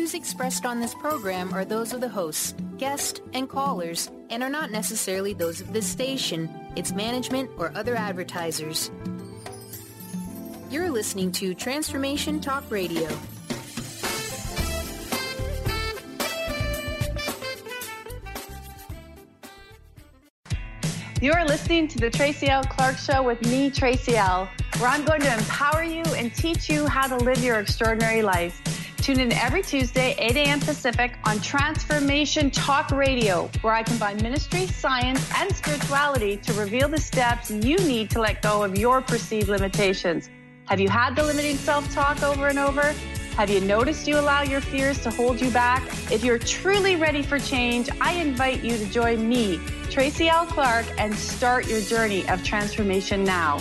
views expressed on this program are those of the hosts, guests, and callers, and are not necessarily those of this station, its management, or other advertisers. You're listening to Transformation Talk Radio. You are listening to the Tracy L. Clark Show with me, Tracy L., where I'm going to empower you and teach you how to live your extraordinary life. Tune in every Tuesday, 8 a.m. Pacific on Transformation Talk Radio, where I combine ministry, science, and spirituality to reveal the steps you need to let go of your perceived limitations. Have you had the limiting self-talk over and over? Have you noticed you allow your fears to hold you back? If you're truly ready for change, I invite you to join me, Tracy L. Clark, and start your journey of transformation now.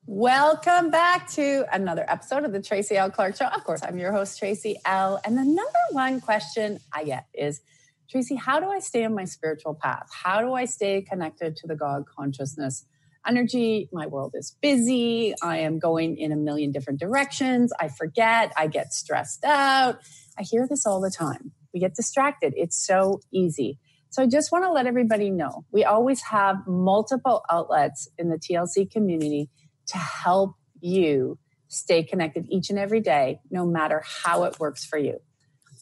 Welcome back to another episode of the Tracy L. Clark Show. Of course, I'm your host, Tracy L. And the number one question I get is, Tracy, how do I stay on my spiritual path? How do I stay connected to the God consciousness energy? My world is busy. I am going in a million different directions. I forget. I get stressed out. I hear this all the time. We get distracted. It's so easy. So I just want to let everybody know, we always have multiple outlets in the TLC community to help you stay connected each and every day, no matter how it works for you.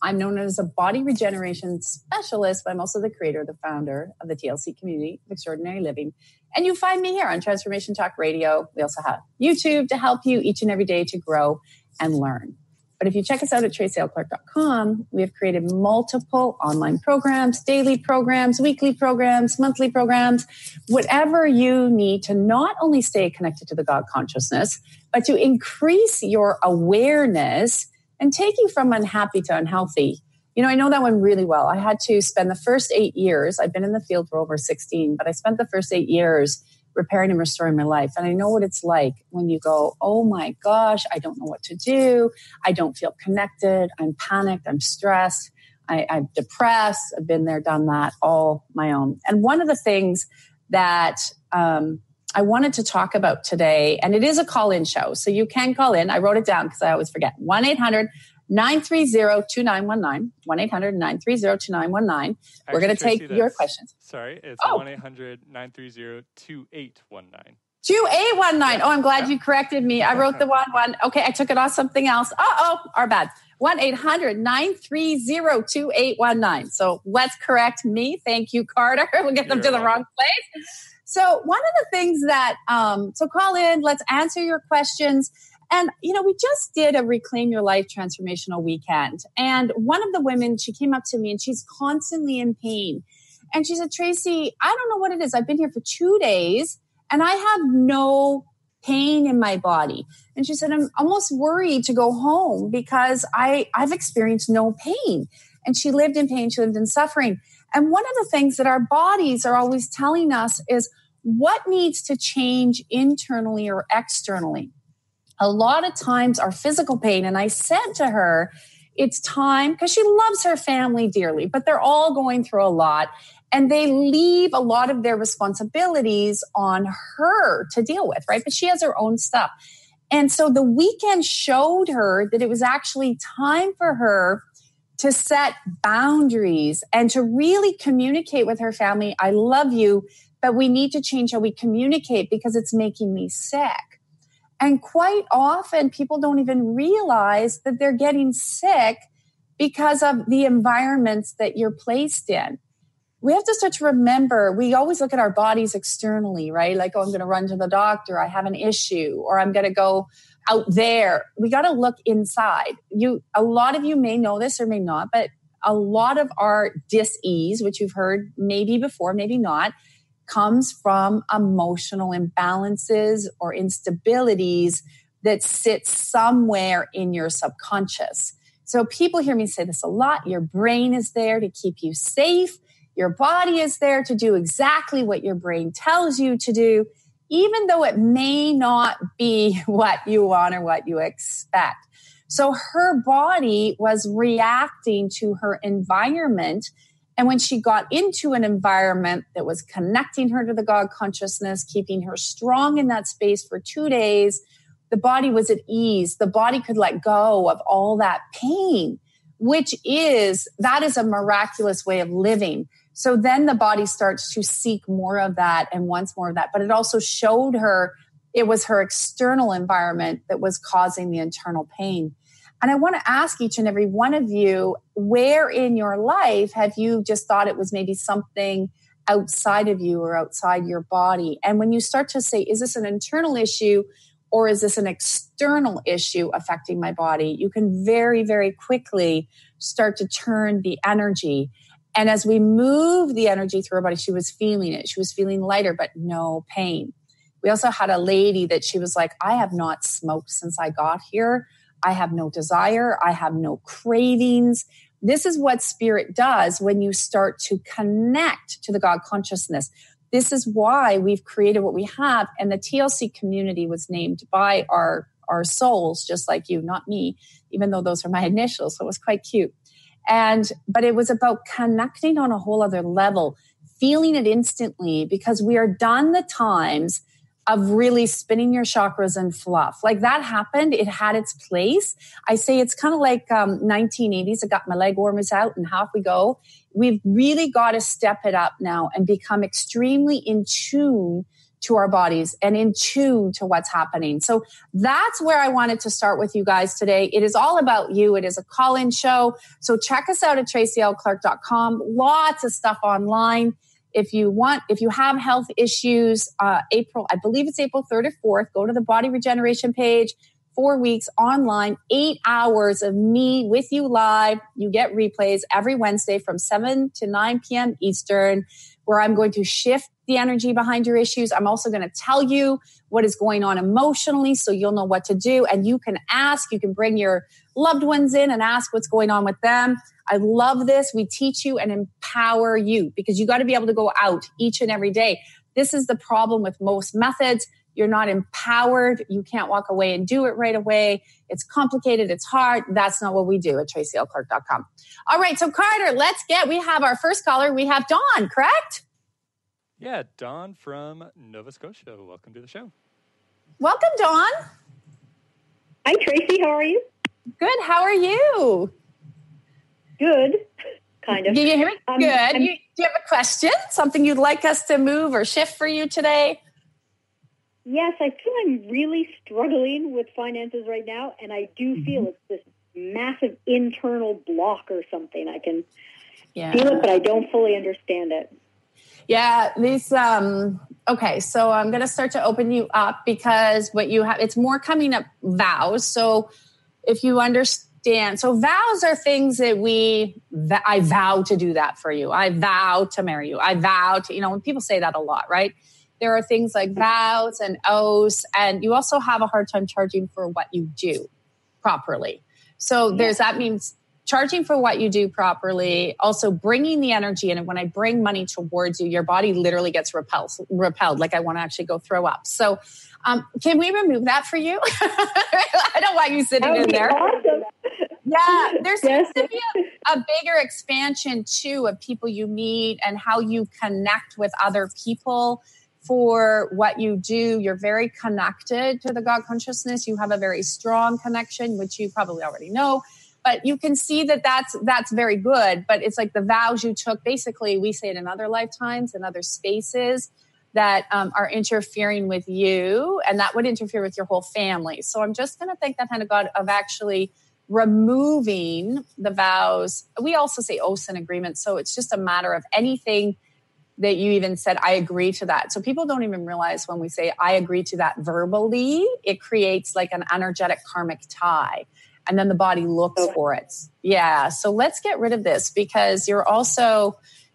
I'm known as a body regeneration specialist, but I'm also the creator, the founder of the TLC community of extraordinary living. And you find me here on Transformation Talk Radio. We also have YouTube to help you each and every day to grow and learn. But if you check us out at tracylclark.com, we have created multiple online programs, daily programs, weekly programs, monthly programs, whatever you need to not only stay connected to the God consciousness, but to increase your awareness and take you from unhappy to unhealthy. You know, I know that one really well. I had to spend the first 8 years, I've been in the field for over 16, but I spent the first 8 years repairing and restoring my life. And I know what it's like when you go, oh my gosh, I don't know what to do. I don't feel connected. I'm panicked. I'm stressed. I'm depressed. I've been there, done that, all my own. And one of the things that I wanted to talk about today, and it is a call-in show, so you can call in. I wrote it down because I always forget. 1-800-930-2919. 1-800-930-2919. We're going to take your questions. Sorry, it's 1-800-930-2819. 2819. Oh, I'm glad you corrected me. I wrote the wrong one. Okay, I took it off something else. Our bad. 1-800-930-2819. So let's correct me. Thank you, Carter. We'll get them to the wrong place. So one of the things that, so call in, let's answer your questions. And, you know, we just did a Reclaim Your Life transformational weekend. And one of the women, she came up to me and she's constantly in pain. And she said, Tracy, I don't know what it is. I've been here for 2 days and I have no pain in my body. And she said, I'm almost worried to go home because I've experienced no pain. And she lived in pain. She lived in suffering. And one of the things that our bodies are always telling us is what needs to change internally or externally. A lot of times our physical pain, and I said to her, it's time, because she loves her family dearly, but they're all going through a lot and they leave a lot of their responsibilities on her to deal with, right? But she has her own stuff. And so the weekend showed her that it was actually time for her to set boundaries and to really communicate with her family. I love you, but we need to change how we communicate because it's making me sick. And quite often people don't even realize that they're getting sick because of the environments that you're placed in. We have to start to remember, we always look at our bodies externally, right? Like, oh, I'm going to run to the doctor. I have an issue, or I'm going to go out there. We got to look inside. A lot of you may know this or may not, but a lot of our dis-ease, which you've heard maybe before, maybe not, comes from emotional imbalances or instabilities that sit somewhere in your subconscious. So people hear me say this a lot. Your brain is there to keep you safe. Your body is there to do exactly what your brain tells you to do, even though it may not be what you want or what you expect. So her body was reacting to her environment. And when she got into an environment that was connecting her to the God consciousness, keeping her strong in that space for 2 days, the body was at ease. The body could let go of all that pain, that is a miraculous way of living. So then the body starts to seek more of that and wants more of that. But it also showed her it was her external environment that was causing the internal pain. And I want to ask each and every one of you, where in your life have you just thought it was maybe something outside of you or outside your body? And when you start to say, is this an internal issue or is this an external issue affecting my body? You can very, very quickly start to turn the energy. And as we move the energy through her body, she was feeling it. She was feeling lighter, but no pain. We also had a lady that she was like, I have not smoked since I got here. I have no desire. I have no cravings. This is what spirit does when you start to connect to the God consciousness. This is why we've created what we have. And the TLC community was named by our souls, just like you, not me, even though those are my initials. So it was quite cute. But it was about connecting on a whole other level, feeling it instantly, because we are done the times of really spinning your chakras and fluff. Like that happened. It had its place. I say it's kind of like 1980s. I got my leg warmers out and off we go. We've really got to step it up now and become extremely in tune to our bodies and in tune to what's happening. So that's where I wanted to start with you guys today. It is all about you. It is a call-in show. So check us out at tracylclark.com. Lots of stuff online. If you have health issues, I believe it's April 3rd or 4th, go to the body regeneration page, 4 weeks online, 8 hours of me with you live. You get replays every Wednesday from 7 to 9 p.m. Eastern, where I'm going to shift the energy behind your issues. I'm also going to tell you what is going on emotionally so you'll know what to do. And you can ask, you can bring your loved ones in and ask what's going on with them. I love this. We teach you and empower you because you got to be able to go out each and every day. This is the problem with most methods. You're not empowered. You can't walk away and do it right away. It's complicated. It's hard. That's not what we do at tracylclark.com. All right. So Carter, we have our first caller. We have Dawn, correct? Yeah, Dawn from Nova Scotia. Welcome to the show. Welcome, Dawn. Hi, Tracy. How are you? Good. How are you? Good. Kind of. Can you hear me? Good. Do you have a question? Something you'd like us to move or shift for you today? Yes, I feel I'm really struggling with finances right now, and I do feel it's this massive internal block or something. I can feel it, but I don't fully understand it. Yeah, okay, so I'm going to start to open you up because what you have, it's more coming up vows. So if you understand, so vows are things that I vow to do that for you. I vow to marry you. I vow to, when people say that a lot, right? There are things like vows and oaths, and you also have a hard time charging for what you do properly. So that means charging for what you do properly, also bringing the energy in. And when I bring money towards you, your body literally gets repelled. Like I want to actually go throw up. So can we remove that for you? I don't want you sitting in there. Awesome. Yeah, there seems to be a bigger expansion too of people you meet and how you connect with other people for what you do. You're very connected to the God consciousness. You have a very strong connection, which you probably already know. But you can see that's very good. But it's like the vows you took. Basically, we say it in other lifetimes and other spaces that are interfering with you, and that would interfere with your whole family. So I'm just going to thank that hand of God of actually removing the vows. We also say oaths and agreements. So it's just a matter of anything that you even said, I agree to that. So people don't even realize when we say, I agree to that verbally, it creates like an energetic karmic tie. And then the body looks for it. Yeah. So let's get rid of this because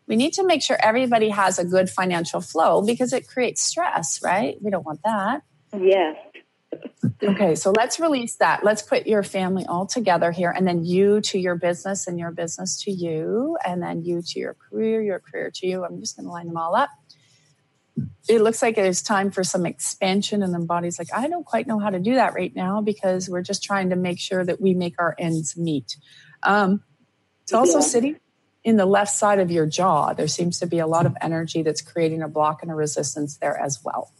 we need to make sure everybody has a good financial flow because it creates stress, right? We don't want that. Yes. Okay. So let's release that. Let's put your family all together here and then you to your business and your business to you and then you to your career to you. I'm just going to line them all up. It looks like it's time for some expansion and then body's like, I don't quite know how to do that right now because we're just trying to make sure that we make our ends meet. It's also sitting in the left side of your jaw, there seems to be a lot of energy that's creating a block and a resistance there as well.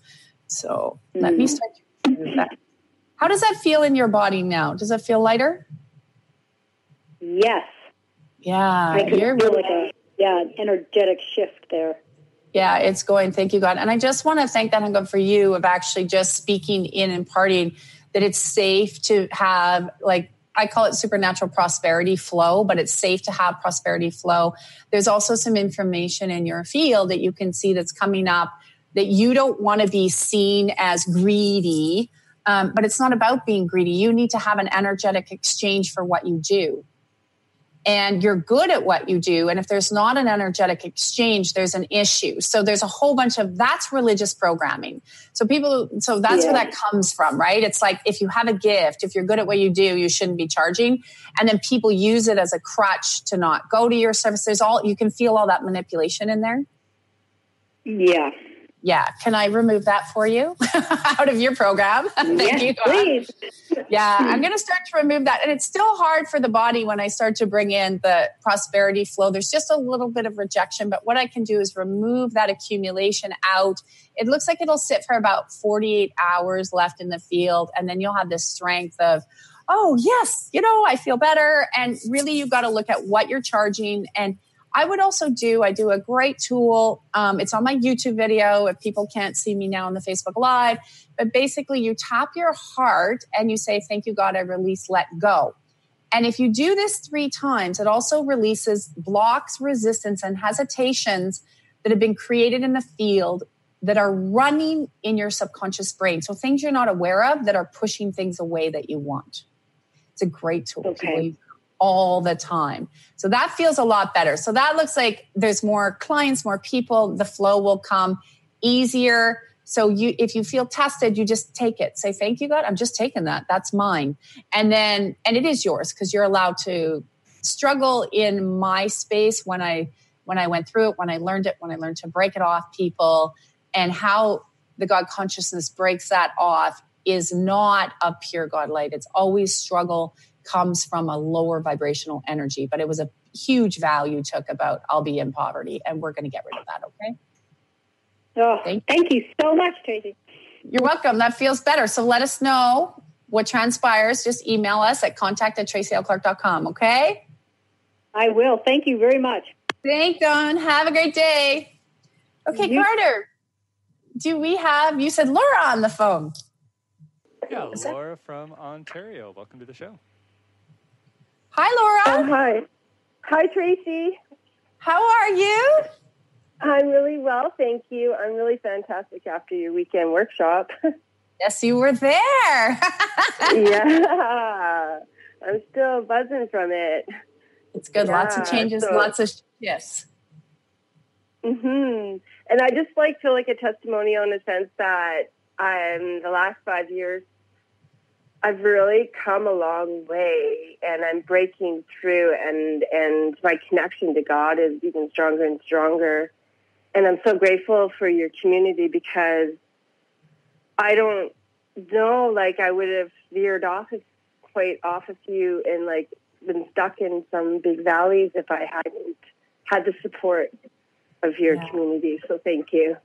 So let me start to remove that. How does that feel in your body now? Does it feel lighter? Yes. Yeah. I can feel like an energetic shift there. Yeah, it's going. Thank you, God. And I just want to thank that, God, for you of actually just speaking in and imparting that it's safe to have, like, I call it supernatural prosperity flow, but it's safe to have prosperity flow. There's also some information in your field that you can see that's coming up that you don't want to be seen as greedy, but it's not about being greedy. You need to have an energetic exchange for what you do. And you're good at what you do. And if there's not an energetic exchange, there's an issue. So there's a whole bunch of, that's religious programming. So that's where that comes from, right? It's like, if you have a gift, if you're good at what you do, you shouldn't be charging. And then people use it as a crutch to not go to your service. You can feel all that manipulation in there. Yeah. Yeah. Can I remove that for you out of your program? Thank you, God. Please. Yeah, I'm going to start to remove that. And it's still hard for the body when I start to bring in the prosperity flow. There's just a little bit of rejection. But what I can do is remove that accumulation out. It looks like it'll sit for about 48 hours left in the field. And then you'll have this strength of, oh, yes, I feel better. And really, you've got to look at what you're charging. And I would also I do a great tool. It's on my YouTube video if people can't see me now on the Facebook Live. But basically, you tap your heart and you say, thank you, God, I release, let go. And if you do this 3 times, it also releases blocks, resistance, and hesitations that have been created in the field that are running in your subconscious brain. So things you're not aware of that are pushing things away that you want. It's a great tool. Okay. All the time. So that feels a lot better. So that looks like there's more clients, more people, the flow will come easier. So if you feel tested, you just take it. Say, thank you, God. I'm just taking that. That's mine. And it is yours because you're allowed to struggle in my space when I went through it, when I learned to break it off people, and how the God consciousness breaks that off is not a pure God light. It's always struggle, comes from a lower vibrational energy, but it was a huge value took about I'll be in poverty, and we're going to get rid of that. Okay. Oh, thank you so much, Tracy. You're welcome. That feels better. So let us know what transpires. Just email us at contact@tracylclark.com. Okay. I will. Thank you very much. Thanks, Dawn. Have a great day. Okay, Carter, you said Laura on the phone. Yeah, Laura from Ontario. Welcome to the show. Hi, Laura. Oh, hi. Hi, Tracy. How are you? I'm really well, thank you. I'm really fantastic after your weekend workshop. Yes, you were there. Yeah. I'm still buzzing from it. It's good. Yeah, lots of changes, lots of shifts. Mm-hmm. And I just feel like a testimonial in the sense that the last 5 years, I've really come a long way, and I'm breaking through, and my connection to God is even stronger and stronger. And I'm so grateful for your community because I don't know, I would have veered quite off of you and been stuck in some big valleys if I hadn't had the support of your community. So thank you.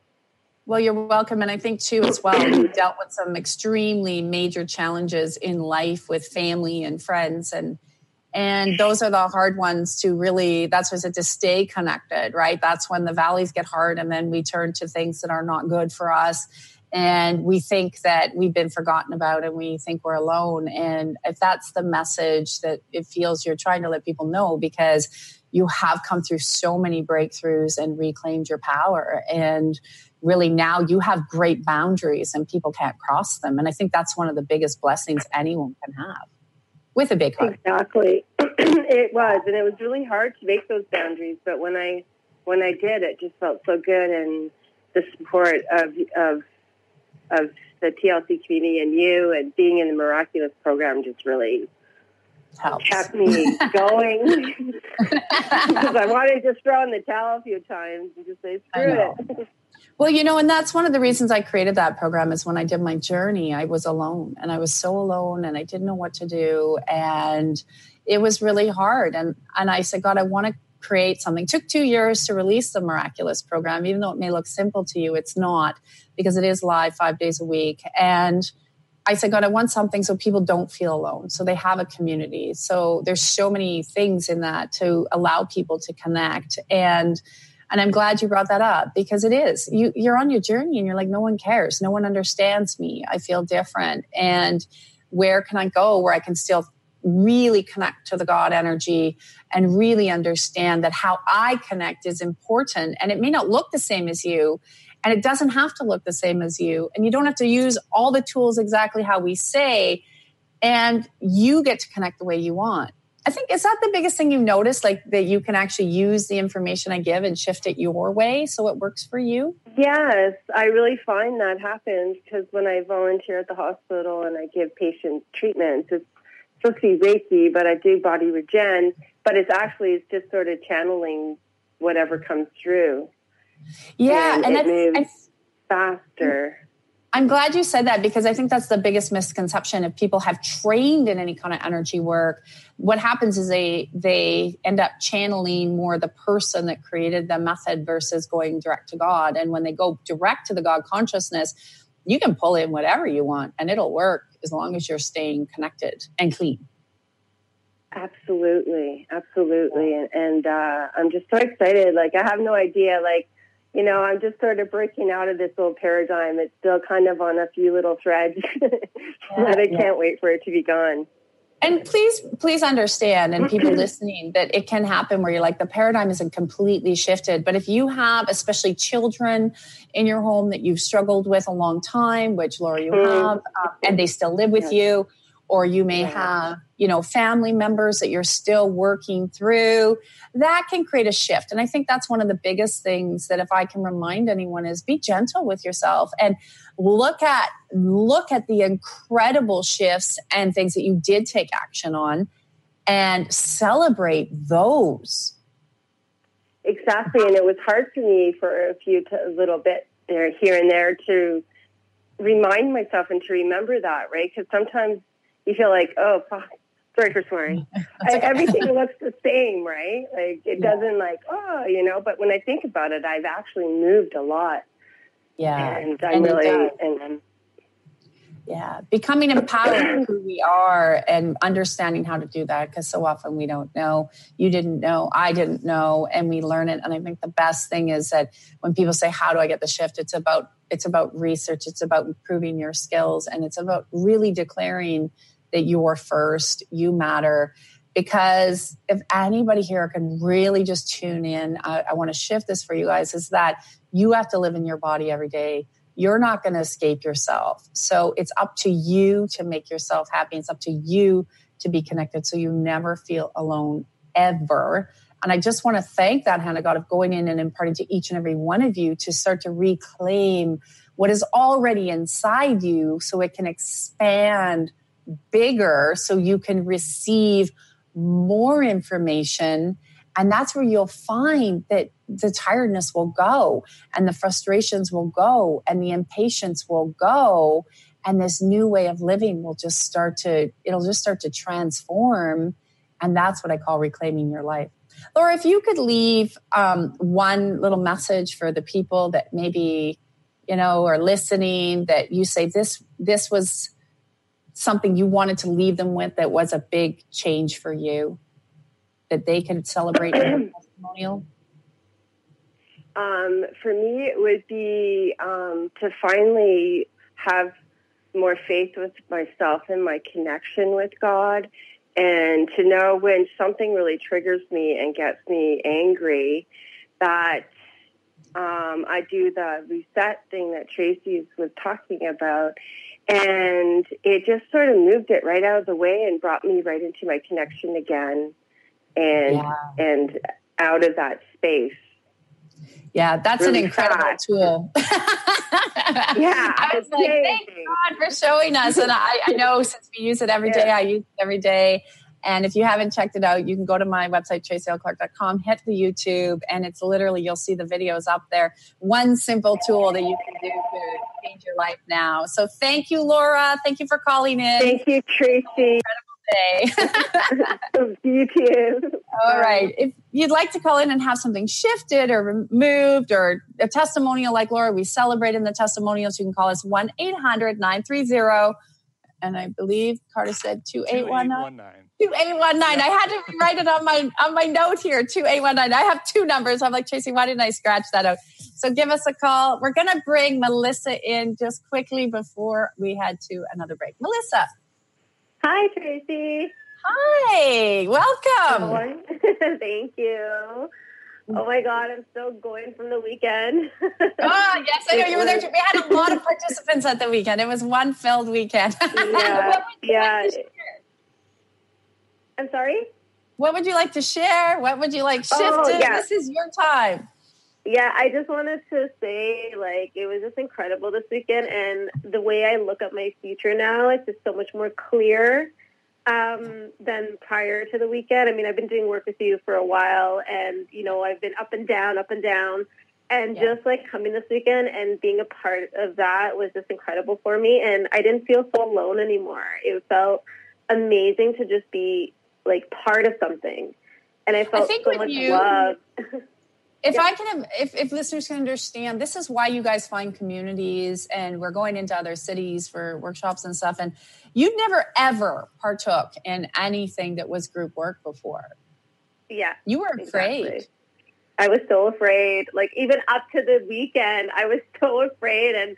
Well, you're welcome. And I think too, as well, you dealt with some extremely major challenges in life with family and friends. And those are the hard ones to really, that's what's it to stay connected, right? That's when the valleys get hard. And then we turn to things that are not good for us. And we think that we've been forgotten about and we think we're alone. And if that's the message that it feels you're trying to let people know, because you have come through so many breakthroughs and reclaimed your power. And really now you have great boundaries and people can't cross them. And I think that's one of the biggest blessings anyone can have with a big heart. Exactly. It was. And it was really hard to make those boundaries. But when I did, it just felt so good. And the support of the TLC community and you and being in the Miraculous program just really helps. Kept me going. Because I wanted to just throw in the towel a few times and just say, screw it. Well, and that's one of the reasons I created that program is when I did my journey, I was alone and I was so alone and I didn't know what to do. And it was really hard. And I said, God, I want to create something. It took 2 years to release the Miraculous program. Even though it may look simple to you, it's not, because it is live 5 days a week. And I said, God, I want something so people don't feel alone. So they have a community. So there's so many things in that to allow people to connect. And I'm glad you brought that up, because it is. You're on your journey and you're like, no one cares. No one understands me. I feel different. And where can I go where I can still really connect to the God energy and really understand that how I connect is important. And it may not look the same as you, and it doesn't have to look the same as you. And you don't have to use all the tools exactly how we say, and you get to connect the way you want. I think, is that the biggest thing you notice, like that you can actually use the information I give and shift it your way so it works for you? Yes, I really find that happens, because when I volunteer at the hospital and I give patients treatments, it's supposed to be Reiki, but I do body regen, but it's just sort of channeling whatever comes through. Yeah, and it moves faster. I'm glad you said that, because I think that's the biggest misconception. If people have trained in any kind of energy work, what happens is they end up channeling more the person that created the method versus going direct to God. And when they go direct to the God consciousness, you can pull in whatever you want and it'll work as long as you're staying connected and clean. Absolutely. And I'm just so excited. Like, I have no idea, I'm just sort of breaking out of this old paradigm. It's still kind of on a few little threads, but I can't wait for it to be gone. And please understand, and people listening, that it can happen where you're like, the paradigm isn't completely shifted. But if you have, especially children in your home that you've struggled with a long time, which Laura, you have, and they still live with you, or you may have, family members that you're still working through, that can create a shift. And I think that's one of the biggest things that, if I can remind anyone, is be gentle with yourself and look at the incredible shifts and things that you did take action on and celebrate those. Exactly. And it was hard for me for a little bit there, here and there, to remind myself and to remember that, right? Because sometimes you feel like, oh, fuck, sorry for swearing. Everything looks the same, right? Like, it doesn't but when I think about it, I've actually moved a lot. Yeah. And I'm becoming empowered with who we are and understanding how to do that, because so often we don't know. You didn't know, I didn't know, and we learn it. And I think the best thing is that when people say, how do I get the shift? It's about research. It's about improving your skills. And it's about really declaring that you're first, you matter. Because if anybody here can really just tune in, I want to shift this for you guys, is that you have to live in your body every day. You're not going to escape yourself. So it's up to you to make yourself happy. It's up to you to be connected so you never feel alone ever. And I just want to thank that hand of God of going in and imparting to each and every one of you to start to reclaim what is already inside you so it can expand bigger, so you can receive more information. And that's where you'll find that the tiredness will go and the frustrations will go and the impatience will go. And this new way of living will just start to transform. And that's what I call reclaiming your life. Laura, if you could leave one little message for the people that maybe, are listening, that you say this was something you wanted to leave them with, that was a big change for you, that they can celebrate in your testimonial? For me, it would be to finally have more faith with myself and my connection with God, and to know when something really triggers me and gets me angry, that I do the reset thing that Tracy was talking about. And it just sort of moved it right out of the way and brought me right into my connection again and out of that space. Yeah, that's really an incredible tool. Yeah. I was like, thank God for showing us. And I know, since we use it every day, I use it every day. And if you haven't checked it out, you can go to my website, tracylclark.com, hit the YouTube, and it's literally, you'll see the videos up there. One simple tool that you can do to change your life now. So thank you, Laura. Thank you for calling in. Thank you, Tracy. Incredible birthday. You too. All right. If you'd like to call in and have something shifted or removed or a testimonial like Laura, we celebrate in the testimonials. You can call us 1-800-930. And I believe Carter said 2819. 2819. I had to write it on my note here. 2819. I have two numbers. I'm like, Tracy, why didn't I scratch that out? So give us a call. We're going to bring Melissa in just quickly before we head to another break. Melissa. Hi, Tracy. Hi. Welcome. Thank you. Oh my God, I'm still going from the weekend. Oh, yes, I know you were there too. We had a lot of participants at the weekend. It was one filled weekend. Yeah. I'm sorry? What would you like to share? What would you like shifted? Oh, yeah. This is your time. Yeah, I just wanted to say, like, it was just incredible this weekend. And the way I look at my future now, it's just so much more clear than prior to the weekend. I mean, I've been doing work with you for a while, and, you know, I've been up and down. And just, like, coming this weekend and being a part of that was just incredible for me. And I didn't feel so alone anymore. It felt amazing to just be, like, part of something. And I felt so much love. If listeners can understand, this is why you guys find communities, and we're going into other cities for workshops and stuff. And you never, ever partook in anything that was group work before. Yeah. You were afraid. Exactly. I was so afraid. Like, even up to the weekend, I was so afraid. And,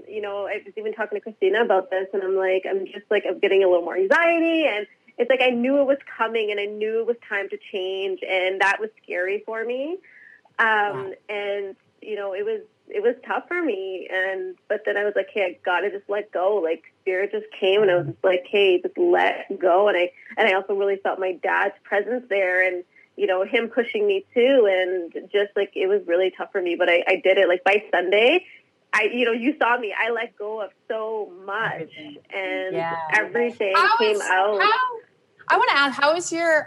you know, I was even talking to Christina about this, and I'm getting a little more anxiety. And it's like I knew it was coming, and I knew it was time to change, and that was scary for me. And you know, it was tough for me. But then I was like, hey, I gotta just let go. Like, Spirit just came, and I was just like, hey, just let go. And I also really felt my dad's presence there, and you know, him pushing me too. And just like, it was really tough for me, but I did it. Like, by Sunday, you saw me. I let go of so much, and everything came out. I want to ask,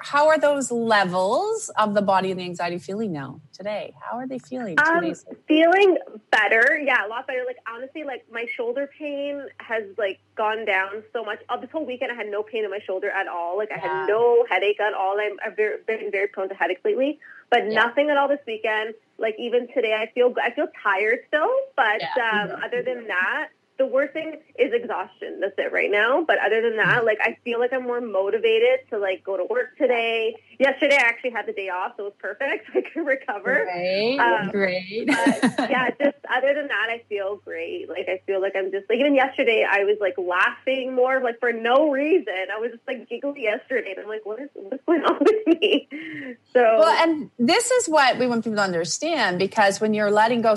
how are those levels of the body and the anxiety feeling now today? How are they feeling 2 days later? Feeling better. Yeah, a lot better. Like, honestly, like, my shoulder pain has, like, gone down so much. This whole weekend I had no pain in my shoulder at all. Like, I had no headache at all. I've been very prone to headaches lately, but nothing at all this weekend. Like, even today, I feel tired still, but other than that, the worst thing is exhaustion. That's it right now. But other than that, like, I feel like I'm more motivated to, like, go to work today. Yesterday, I actually had the day off, so it was perfect. I could recover. Great. But, yeah, just other than that, I feel great. Like, I feel like I'm just, like, even yesterday, I was, like, laughing more, like, for no reason. I was just, like, giggling yesterday. And I'm like, what's going on with me? So, well, and this is what we want people to understand, because when you're letting go,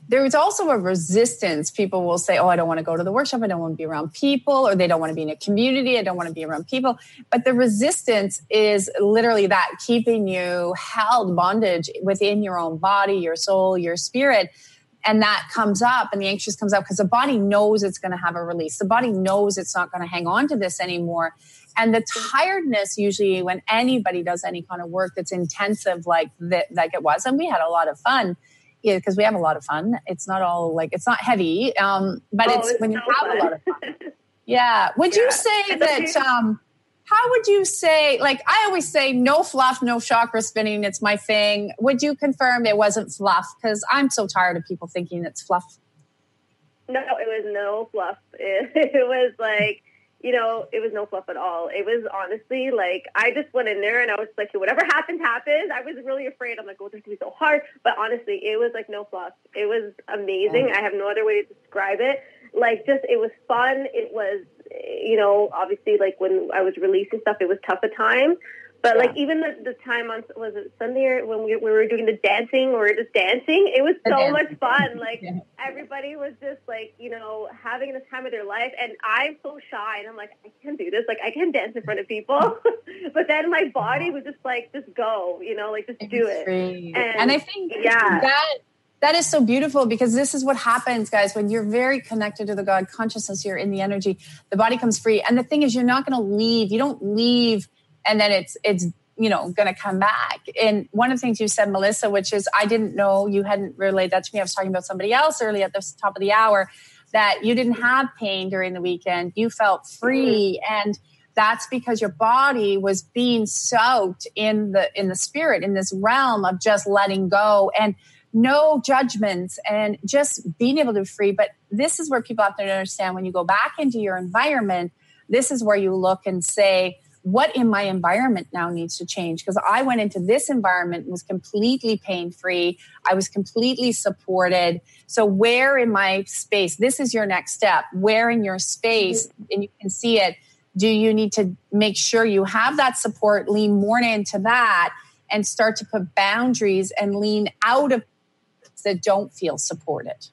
there was also a resistance. People will say, oh, I don't want to go to the workshop. I don't want to be around people, or they don't want to be in a community. I don't want to be around people. But the resistance is literally that, keeping you held bondage within your own body, your soul, your spirit. And that comes up, and the anxious comes up because the body knows it's going to have a release. The body knows it's not going to hang on to this anymore. And the tiredness, usually when anybody does any kind of work that's intensive like it was, and we had a lot of fun. Yeah, because we have a lot of fun. It's not all like, it's not heavy, but it's when you have a lot of fun. Yeah. Would you say that, how would you say, like, I always say no fluff, no chakra spinning. It's my thing. Would you confirm it wasn't fluff? Because I'm so tired of people thinking it's fluff. No, it was no fluff. It was like, you know, it was no fluff at all. It was honestly like, I just went in there and I was like, whatever happens. I was really afraid. I'm like, oh, this is going to be so hard. But honestly, it was like no fluff. It was amazing. I have no other way to describe it. Like, just, it was fun. It was, you know, obviously, like, when I was releasing stuff, it was tough at times. But like, even the time on, was it Sunday, or when we were doing the dancing, or just dancing, it was so much fun. Like, everybody was just like, you know, having the time of their life. And I'm so shy, and I'm like, I can't do this. Like, I can't dance in front of people. But then my body was just like, just go, you know, like, just do it. And I think that is so beautiful, because this is what happens, guys, when you're very connected to the God consciousness, you're in the energy, the body comes free. And the thing is, you're not going to leave. You don't leave and then it's you know, going to come back. And one of the things you said, Melissa, which is, I didn't know, you hadn't relayed that to me. I was talking about somebody else early at the top of the hour, that you didn't have pain during the weekend. You felt free. And that's because your body was being soaked in the spirit, in this realm of just letting go and no judgments and just being able to be free. But this is where people have to understand, when you go back into your environment, this is where you look and say, what in my environment now needs to change? Because I went into this environment and was completely pain-free. I was completely supported. So where in my space, this is your next step, where in your space, and you can see it, do you need to make sure you have that support, lean more into that, and start to put boundaries and lean out of that don't feel supported.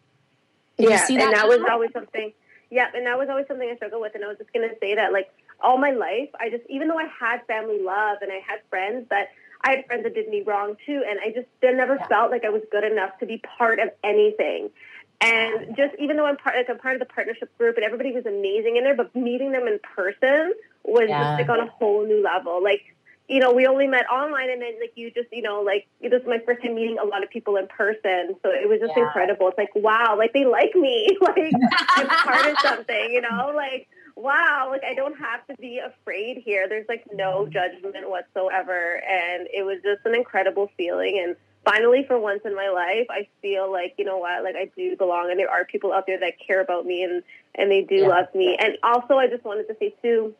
And that was always something. Yeah, and that was always something I struggled with. And I was just going to say that, like, all my life, even though I had family love and I had friends that did me wrong too, and I never felt like I was good enough to be part of anything. And just even though I'm part of the partnership group and everybody was amazing in there, but meeting them in person was just like on a whole new level. Like, you know, we only met online, and then like you just, you know, like this was my first time meeting a lot of people in person. So it was just incredible. It's like, wow, like they like me, like I'm part of something, you know, like, wow, like I don't have to be afraid here. There's like no judgment whatsoever. And it was just an incredible feeling. And finally, for once in my life, I feel like, you know what, like I do belong, and there are people out there that care about me and they do love me. And also, I just wanted to say too,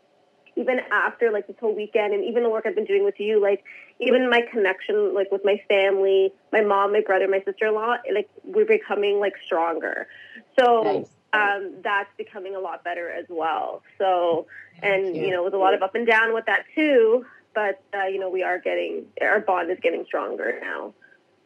even after like this whole weekend and even the work I've been doing with you, like even my connection, like with my family, my mom, my brother, my sister-in-law, like we're becoming like stronger. So that's becoming a lot better as well. So, and you know, it was a lot of up and down with that too, but you know, our bond is getting stronger now.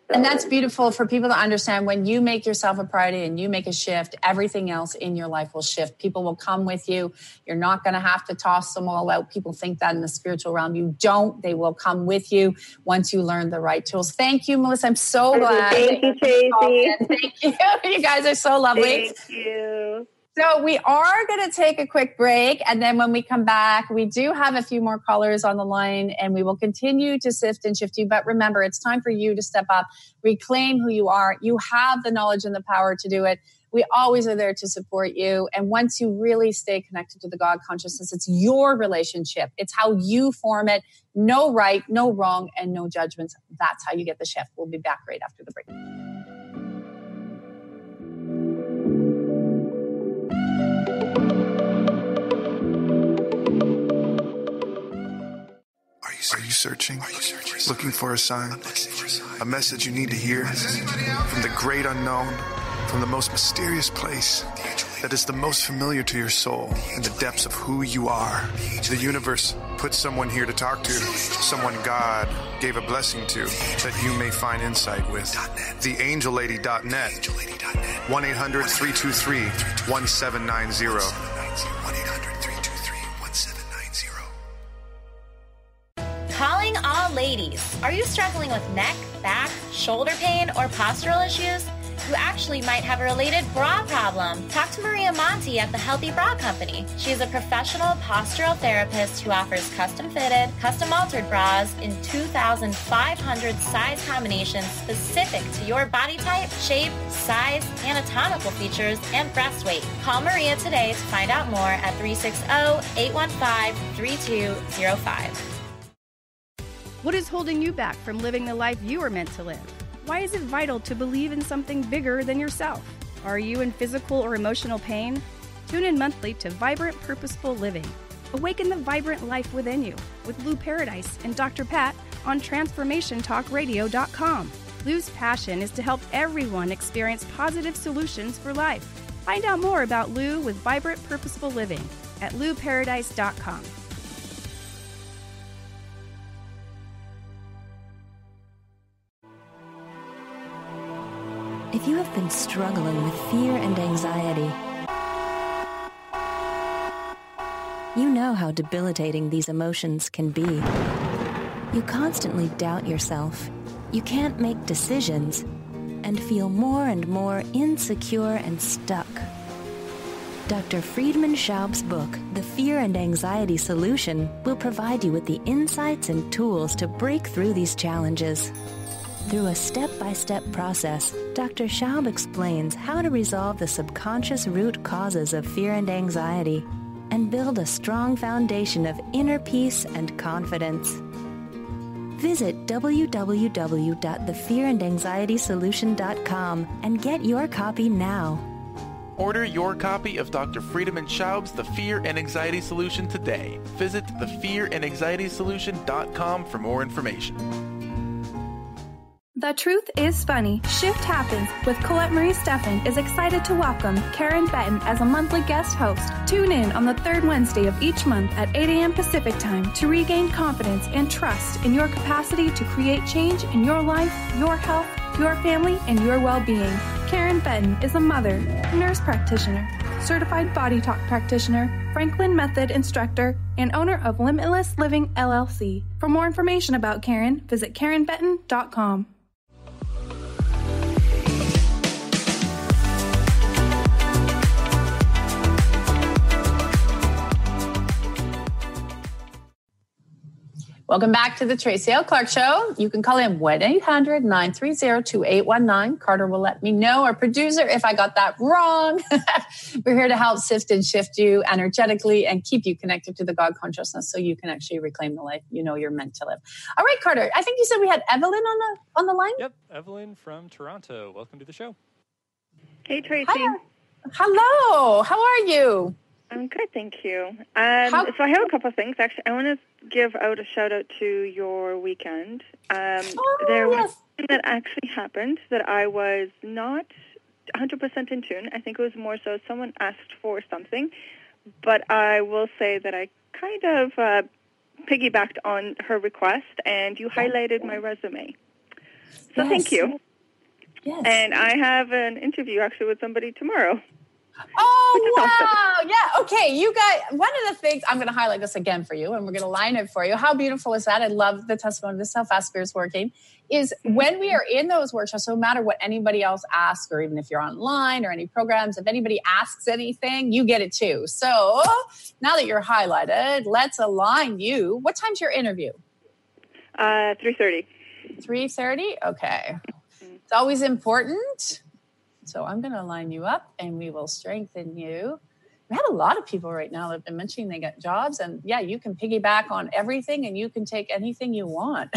So. And that's beautiful for people to understand. When you make yourself a priority and you make a shift, everything else in your life will shift. People will come with you. You're not going to have to toss them all out. People think that in the spiritual realm. You don't. They will come with you once you learn the right tools. Thank you, Melissa. I'm so glad. Thank you, Tracy. Thank you. You guys are so lovely. Thank you. So we are going to take a quick break. And then when we come back, we do have a few more callers on the line, and we will continue to sift and shift you. But remember, it's time for you to step up, reclaim who you are. You have the knowledge and the power to do it. We always are there to support you. And once you really stay connected to the God consciousness, it's your relationship. It's how you form it. No right, no wrong, and no judgments. That's how you get the shift. We'll be back right after the break. Are you searching? Looking for a sign? A message you need to hear? From the great unknown, from the most mysterious place that is the most familiar to your soul in the depths of who you are. The universe put someone here to talk to, someone God gave a blessing to, that you may find insight with. TheAngelLady.net, 1-800-323-1790. Calling all ladies. Are you struggling with neck, back, shoulder pain, or postural issues? You actually might have a related bra problem. Talk to Maria Monti at the Healthy Bra Company. She is a professional postural therapist who offers custom-fitted, custom-altered bras in 2,500 size combinations specific to your body type, shape, size, anatomical features, and breast weight. Call Maria today to find out more at 360-815-3205. What is holding you back from living the life you are meant to live? Why is it vital to believe in something bigger than yourself? Are you in physical or emotional pain? Tune in monthly to Vibrant Purposeful Living. Awaken the vibrant life within you with Lou Paradise and Dr. Pat on TransformationTalkRadio.com. Lou's passion is to help everyone experience positive solutions for life. Find out more about Lou with Vibrant Purposeful Living at LouParadise.com. If you have been struggling with fear and anxiety, you know how debilitating these emotions can be. You constantly doubt yourself, you can't make decisions, and feel more and more insecure and stuck. Dr. Friedman Schaub's book, The Fear and Anxiety Solution, will provide you with the insights and tools to break through these challenges. Through a step-by-step process, Dr. Schaub explains how to resolve the subconscious root causes of fear and anxiety and build a strong foundation of inner peace and confidence. Visit www.thefearandanxietysolution.com and get your copy now. Order your copy of Dr. Friedemann Schaub's The Fear and Anxiety Solution today. Visit thefearandanxietysolution.com for more information. The Truth is Funny. Shift Happens with Colette Marie Steffen is excited to welcome Karen Benton as a monthly guest host. Tune in on the third Wednesday of each month at 8 a.m. Pacific Time to regain confidence and trust in your capacity to create change in your life, your health, your family, and your well-being. Karen Benton is a mother, nurse practitioner, certified body talk practitioner, Franklin Method instructor, and owner of Limitless Living LLC. For more information about Karen, visit KarenBenton.com. Welcome back to the Tracy L. Clark Show. You can call in 1-800-930-2819. Carter will let me know, our producer, if I got that wrong. We're here to help sift and shift you energetically and keep you connected to the God consciousness so you can actually reclaim the life you know you're meant to live. All right, Carter, I think you said we had Evelyn on the line? Yep, Evelyn from Toronto. Welcome to the show. Hey, Tracy. Hi. Hello. How are you? I'm good, thank you. So I have a couple of things. Actually, I want to give out a shout-out to your weekend. There was something that actually happened that I was not 100% in tune. I think it was more so someone asked for something, but I will say that I kind of piggybacked on her request, and you highlighted my resume. So thank you. Yes. And I have an interview actually with somebody tomorrow. Oh, wow. Awesome. Yeah. Okay. You guys, one of the things, I'm going to highlight this again for you and we're going to line it for you. How beautiful is that? I love the testimony. This is how Fast Spirit's working is when we are in those workshops, no matter what anybody else asks, or even if you're online or any programs, if anybody asks anything, you get it too. So now that you're highlighted, let's align you. What time's your interview? 3:30. 3:30? Okay. It's always important. So I'm going to line you up and we will strengthen you. We have a lot of people right now that have been mentioning they got jobs, and yeah, you can piggyback on everything and you can take anything you want.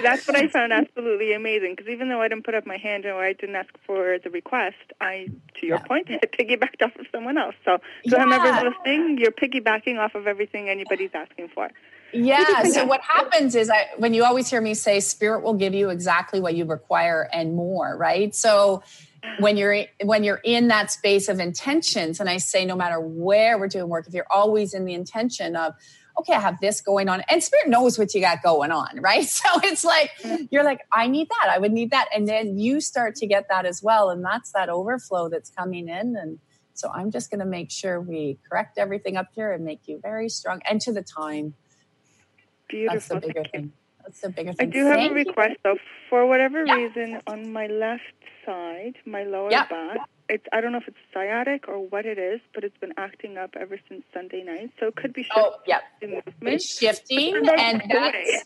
That's what I found absolutely amazing, because even though I didn't put up my hand or I didn't ask for the request, to your point, I piggybacked off of someone else. So whoever's listening, you're piggybacking off of everything anybody's asking for. Yeah. So what happens is when you always hear me say Spirit will give you exactly what you require and more, right? So when you're in that space of intentions, and I say no matter where we're doing work, if you're always in the intention of, okay, I have this going on, and Spirit knows what you got going on, right? So it's like, you're like, I need that. I would need that. And then you start to get that as well. And that's that overflow that's coming in. And so I'm just going to make sure we correct everything up here and make you very strong and to the time. Beautiful. That's the bigger thing. That's the bigger thing. I do have a request, though. For whatever reason, on my left side, my lower back, I don't know if it's sciatic or what it is, but it's been acting up ever since Sunday night. So it could be shifting. It's shifting, and that's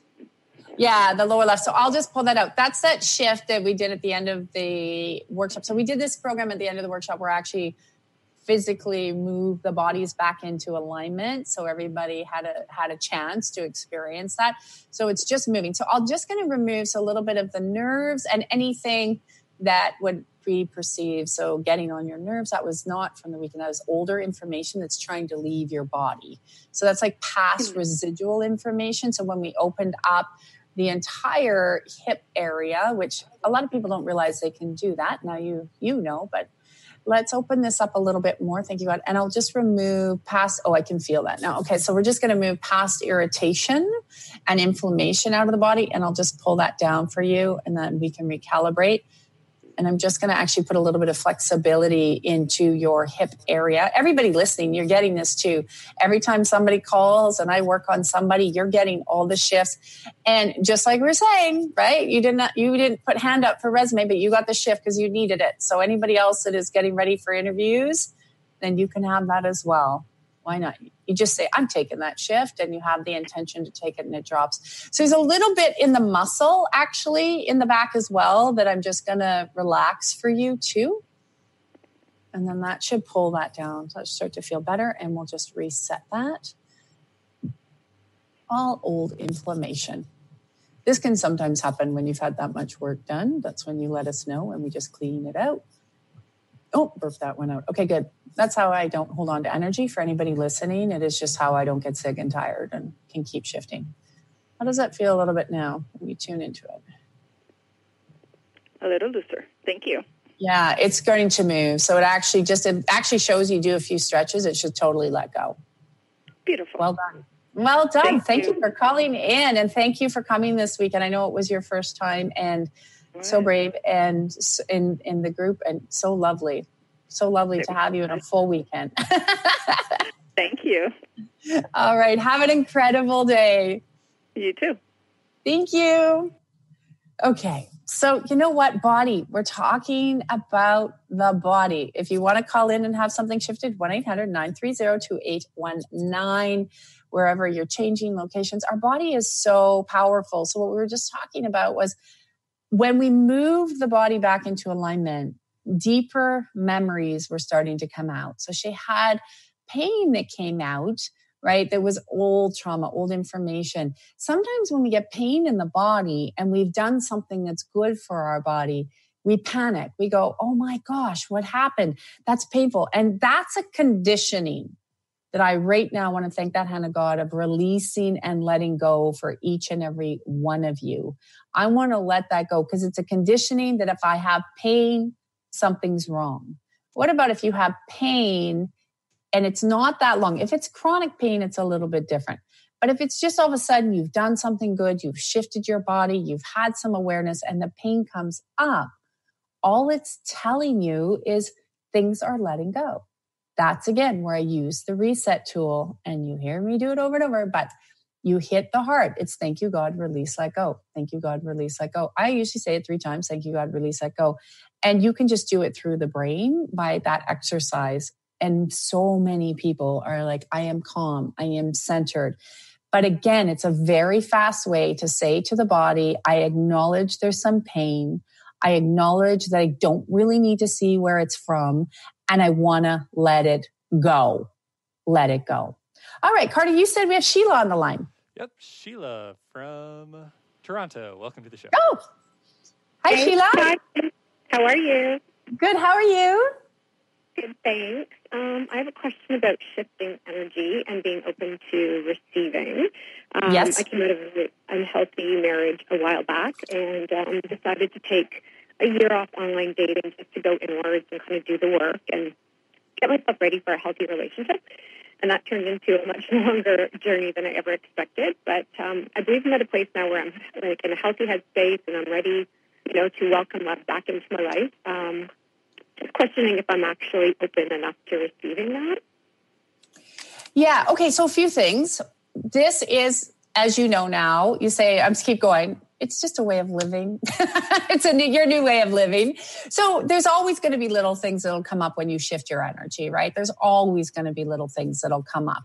the lower left. So I'll just pull that out. That's that shift that we did at the end of the workshop. So we did this program at the end of the workshop where actually physically move the bodies back into alignment. So everybody had a chance to experience that. So it's just moving. So I'm just going to remove a little bit of the nerves and anything that would be perceived. So getting on your nerves, that was not from the weekend. That was older information that's trying to leave your body. So that's like past residual information. So when we opened up the entire hip area, which a lot of people don't realize they can do that. Now you know, but let's open this up a little bit more. Thank you, God. And I'll just remove past, I can feel that now. Okay, so we're just going to move past irritation and inflammation out of the body, and I'll just pull that down for you, and then we can recalibrate. And I'm just going to actually put a little bit of flexibility into your hip area. Everybody listening, you're getting this too. Every time somebody calls and I work on somebody, you're getting all the shifts. And just like we're saying, right? You didn't put hand up for resume, but you got the shift because you needed it. So anybody else that is getting ready for interviews, then you can have that as well. Why not? You just say, I'm taking that shift, and you have the intention to take it and it drops. So there's a little bit in the muscle actually in the back as well that I'm just going to relax for you too. And then that should pull that down. So let's start to feel better, and we'll just reset that. All old inflammation. This can sometimes happen when you've had that much work done. That's when you let us know and we just clean it out. Oh, burp that one out. Okay, good. That's how I don't hold on to energy. For anybody listening, it is just how I don't get sick and tired and can keep shifting. How does that feel a little bit now when we tune into it? A little looser. Thank you. Yeah, it's starting to move. So it actually shows you do a few stretches. It should totally let go. Beautiful. Well done. Well done. Thank you for calling in, and thank you for coming this week. And I know it was your first time, and so brave and in the group, and so lovely. So lovely to have you in a full weekend. Thank you. All right. Have an incredible day. You too. Thank you. Okay. So you know what, body? We're talking about the body. If you want to call in and have something shifted, 1-800-930-2819. Wherever you're changing locations. Our body is so powerful. So what we were just talking about was when we move the body back into alignment, deeper memories were starting to come out. So she had pain that came out, right? There was old trauma, old information. Sometimes when we get pain in the body and we've done something that's good for our body, we panic. We go, oh my gosh, what happened? That's painful. And that's a conditioning that I right now want to thank that hand of God of releasing and letting go for each and every one of you. I want to let that go because it's a conditioning that if I have pain, something's wrong. What about if you have pain and it's not that long? If it's chronic pain, it's a little bit different. But if it's just all of a sudden you've done something good, you've shifted your body, you've had some awareness and the pain comes up, all it's telling you is things are letting go. That's, again, where I use the reset tool, and you hear me do it over and over, but you hit the heart. It's thank you, God, release, let go. Thank you, God, release, let go. I usually say it 3 times, thank you, God, release, let go. And you can just do it through the brain by that exercise. And so many people are like, I am calm, I am centered. But again, it's a very fast way to say to the body, I acknowledge there's some pain. I acknowledge that I don't really need to see where it's from. And I want to let it go. Let it go. All right, Carter, you said we have Sheila on the line. Yep, Sheila from Toronto. Welcome to the show. Oh, hi, Sheila. Hi. How are you? Good. How are you? Good, thanks. I have a question about shifting energy and being open to receiving. Yes. I came out of an unhealthy marriage a while back and decided to take a year off online dating just to go inwards and kind of do the work and get myself ready for a healthy relationship. And that turned into a much longer journey than I ever expected. But I believe I'm at a place now where I'm like in a healthy headspace and I'm ready, to welcome love back into my life. Just questioning if I'm actually open enough to receiving that. Yeah. Okay. So a few things. This is, as you know now, you say, I'm just keep going. It's just a way of living. It's your new way of living. So there's always going to be little things that'll come up when you shift your energy, right? There's always going to be little things that'll come up.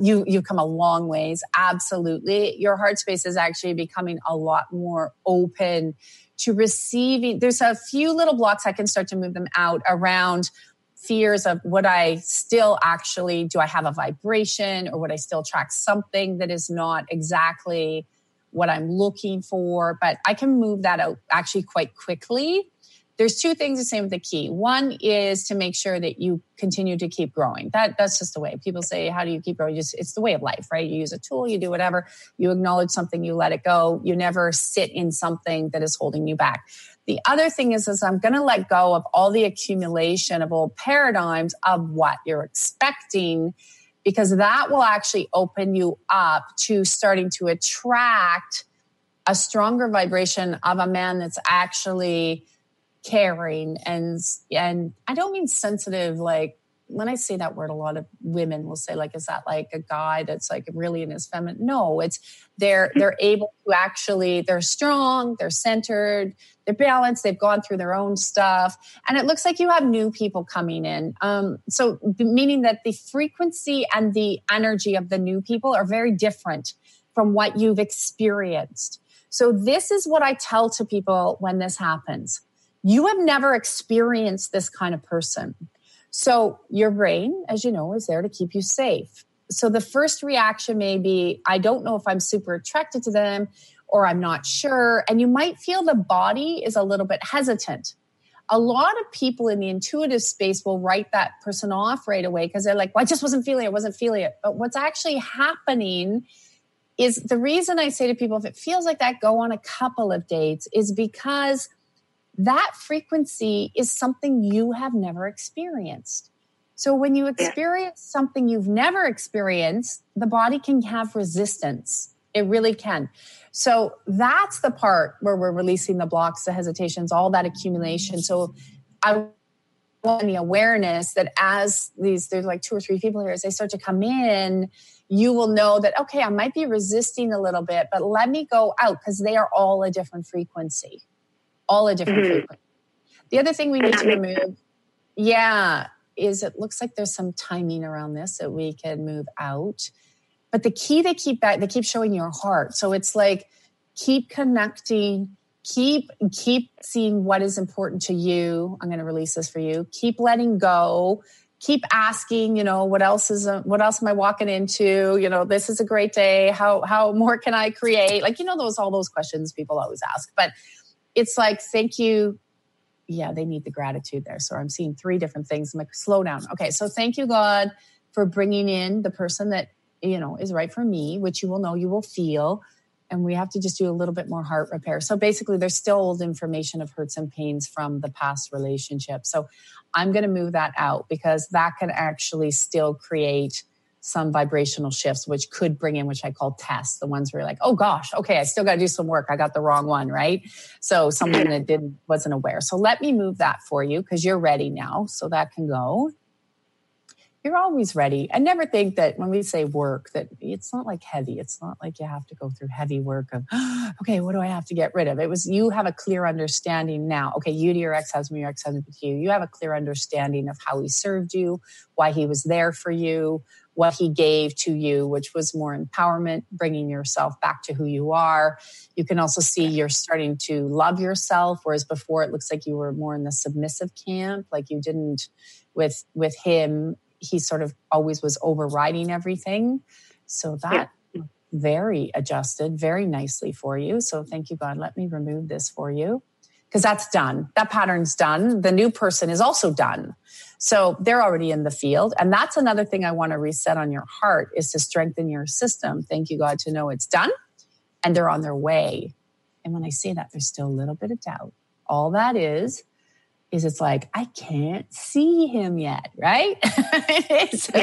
You've come a long ways. Absolutely. Your heart space is actually becoming a lot more open to receiving. There's a few little blocks. I can start to move them out around fears of would I still actually, do I have a vibration or would I still attract something that is not exactly what I'm looking for? But I can move that out actually quite quickly. There's 2 things to say with the key. One is to make sure that you continue to keep growing. That's just the way. People say, how do you keep growing? It's the way of life, right? You use a tool, you do whatever, you acknowledge something, you let it go. You never sit in something that is holding you back. The other thing is I'm going to let go of all the accumulation of old paradigms of what you're expecting, because that will actually open you up to starting to attract a stronger vibration of a man that's actually caring and I don't mean sensitive. Like when I say that word, a lot of women will say, like, is that like a guy that's like really in his feminine? No, it's they're able to actually, they're strong, they're centered, they're balanced, they've gone through their own stuff. And it looks like you have new people coming in. So meaning that the frequency and the energy of the new people are very different from what you've experienced. So this is what I tell to people when this happens. You have never experienced this kind of person. So your brain, as you know, is there to keep you safe. So the first reaction may be, I don't know if I'm super attracted to them, or I'm not sure. And you might feel the body is a little bit hesitant. A lot of people in the intuitive space will write that person off right away because they're like, well, I just wasn't feeling it. But what's actually happening is, the reason I say to people, if it feels like that, go on a couple of dates, is because that frequency is something you have never experienced. So when you experience something you've never experienced, the body can have resistance. It really can. So that's the part where we're releasing the blocks, the hesitations, all that accumulation. So I want the awareness that as there's like 2 or 3 people here, as they start to come in, you will know that, okay, I might be resisting a little bit, but let me go out, because they are all a different frequency. All a different frequency. The other thing we need to remove, is it looks like there's some timing around this that we can move out. But the key, they keep showing your heart. So it's like, keep connecting, keep seeing what is important to you. I'm going to release this for you. Keep letting go. Keep asking, what else am I walking into? This is a great day. How more can I create? Like, all those questions people always ask. But it's like, thank you. Yeah, they need the gratitude there. So I'm seeing 3 different things. I'm like, slow down. Okay, so thank you, God, for bringing in the person that, is right for me, which you will know, you will feel. And we have to just do a little bit more heart repair. So basically, there's still old information of hurts and pains from the past relationship. So I'm going to move that out, because that can actually still create some vibrational shifts, which could bring in, which I call tests, the ones where you're like, oh gosh, okay, I still got to do some work. I got the wrong one, right? So someone that wasn't aware. So let me move that for you, because you're ready now. So that can go. You're always ready. I never think that when we say work, that it's not like heavy. It's not like you have to go through heavy work of, okay, what do I have to get rid of? It was, you have a clear understanding now. Okay, you to your ex-husband to you. You have a clear understanding of how he served you, why he was there for you, what he gave to you, which was more empowerment, bringing yourself back to who you are. You can also see you're starting to love yourself, whereas before it looks like you were more in the submissive camp, like you didn't with him. He sort of always was overriding everything. So that very adjusted very nicely for you. So thank you, God. Let me remove this for you, because that's done. That pattern's done. The new person is also done. So they're already in the field. And that's another thing I want to reset on your heart, is to strengthen your system. Thank you, God, to know it's done and they're on their way. And when I say that, there's still a little bit of doubt. All that is it's like, I can't see him yet, right? So